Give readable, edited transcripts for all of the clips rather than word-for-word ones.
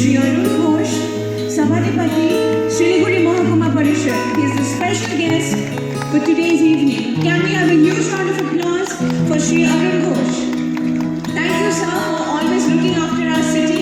Shri Arun Ghosh, Sabadipati, Siliguri Mahakuma Parishad. He is the special guest for today's evening. Can we have a huge round of applause for Shri Arun Ghosh? Thank you, sir, for always looking after our city.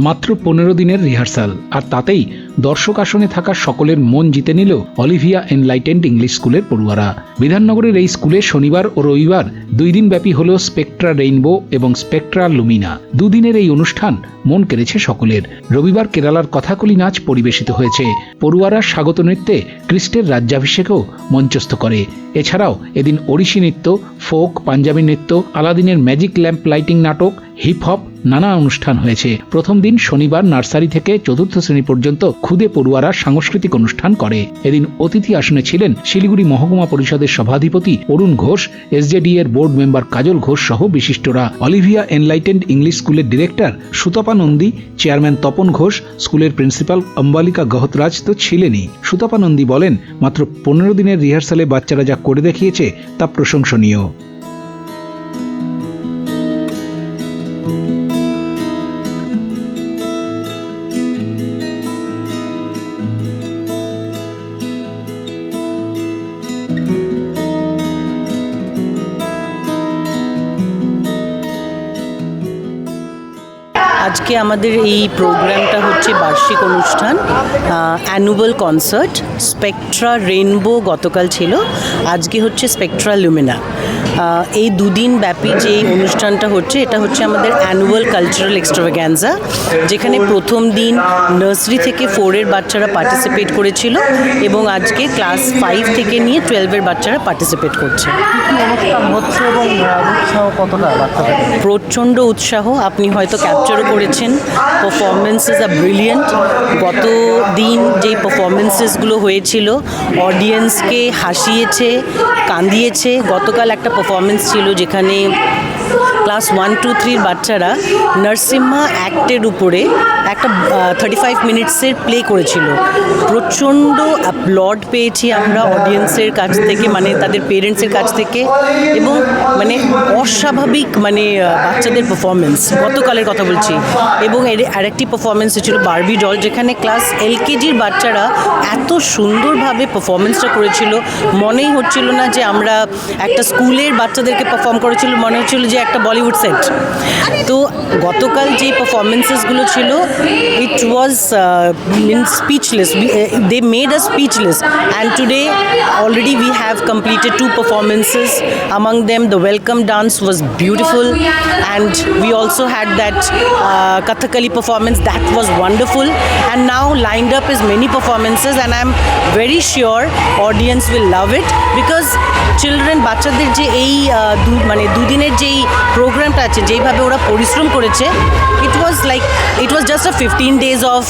মাত্র 15 দিনের rehearsal, আর তাতেই দর্শক আসনে থাকা সকলের মন জিতে নিল অলিভিয়া এনলাইটেন্ড ইংলিশ স্কুলের পড়ুয়ারা। বিধাননগরের এই স্কুলে শনিবার ও রবিবার 2 দিন ব্যাপী হল স্পেকট্রা রেইনবো এবং স্পেকট্রা লুমিনা। 2 দিনের এই অনুষ্ঠান মন কেড়েছে সকলের। রবিবার কেরালার কথাকলি নাচ পরিবেশিত হয়েছে। পড়ুয়ারা স্বাগত নৃত্যে খ্রিস্টের রাজ্যাভিষেকও মঞ্চস্থ করে। এছাড়াও এদিন ওড়িশি নৃত্য, ফোক, পাঞ্জাবি নৃত্য, আলাদিনের ম্যাজিক ল্যাম্প লাইটিং নাটক, হিপ হপ নানা অনুষ্ঠান হয়েছে। প্রথম দিন শনিবার নার্সারি থেকে 4র্থ শ্রেণী পর্যন্ত খুদে পড়ুয়ারা সাংস্কৃতিক অনুষ্ঠান করে। এদিন অতিথি আসনে ছিলেন শিলিগুড়ি মহকুমা পরিষদের সভাধিপতি অরুণ ঘোষ, এসজেডি এর বোর্ড মেম্বার কাজল ঘোষ সহ বিশিষ্টরা। অলিভিয়া এনলাইটেন্ড ইংলিশ স্কুলের ডিরেক্টর সুতপা নন্দী, চেয়ারম্যান তপন ঘোষ, স্কুলের প্রিন্সিপাল অম্বালিকা গহতরাজ তো ছিলেনই। সুতপা নন্দী বলেন, মাত্র 15 দিনের রিহার্সালে বাচ্চারা যা করে দেখিয়েছে তা প্রশংসনীয়। আজকে আমাদের এই প্রোগ্রামটা হচ্ছে বার্ষিক অনুষ্ঠান, অ্যানুয়াল কনসার্ট। স্পেকট্রা রেইনবো গতকাল ছিল, আজকে হচ্ছে স্পেকট্রা লুমিনা। এই 2 দিন ব্যাপী যে অনুষ্ঠানটা হচ্ছে, এটা হচ্ছে আমাদের অ্যানুয়াল কালচারাল এক্সট্রাভাগ্যান্সা, যেখানে প্রথম দিন নার্সারি থেকে 4-এর বাচ্চারা পার্টিসিপেট করেছিল এবং আজকে ক্লাস 5 থেকে নিয়ে 12-এর বাচ্চারা পার্টিসিপেট করছে। প্রচণ্ড উৎসাহ, আপনি হয়তো ক্যাপচারও করেছেন। পারফরমেন্সেস আর ব্রিলিয়েন্ট। গত দিন যেই পারফরমেন্সেসগুলো হয়েছিল, অডিয়েন্সকে হাসিয়েছে, কাঁদিয়েছে। গতকাল একটা পারফরমেন্স ছিল যেখানে ক্লাস 1, 2, 3 বাচ্চারা নরসিম্হা অ্যাক্টের উপরে একটা 35 মিনিটসের প্লে করেছিল। প্রচণ্ড অ্যাপ্লড পেয়েছি আমরা অডিয়েন্সের কাছ থেকে, মানে তাদের পেরেন্টসের কাছ থেকে, এবং মানে অস্বাভাবিক মানে বাচ্চাদের পারফরমেন্স, গতকালের কথা বলছি। এবং আরেকটি পারফরমেন্স ছিল বারবি ডল, যেখানে ক্লাস LKGর বাচ্চারা এত সুন্দরভাবে পারফরমেন্সটা করেছিল, মনেই হচ্ছিল না যে আমরা একটা স্কুলের বাচ্চাদেরকে পারফর্ম করেছিল, মনে হচ্ছিল যে একটা বলিউড সেট। তো গতকাল যে পারফরমেন্সেসগুলো ছিল, it was speechless. They made us speechless. And today already we have completed 2 performances. Among them the welcome dance was beautiful, and we also had that Kathakali performance that was wonderful. And now lined up is many performances, and I'm very sure audience will love it, because children, বাচ্চাদের যে এই মানে 2 দিনের যেই প্রোগ্রামটা আছে, যেইভাবে ওরা পরিশ্রম করেছে, it was just a 15 days of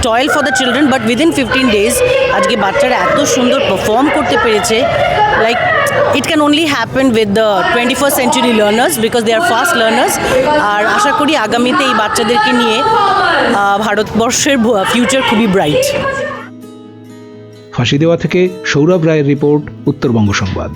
toil for the children, but within 15 days আজকে বাচ্চারা এত সুন্দর পারফর্ম করতে পেরেছে। Like it can only happen with the 21st century learners, because they are fast learners. আর আশা করি আগামীতে এই বাচ্চাদেরকে নিয়ে ভারতবর্ষের ফিউচার খুবই ব্রাইট। ফাঁসিদেওয়া থেকে সৌরভ রায়ের রিপোর্ট, উত্তরবঙ্গ সংবাদ।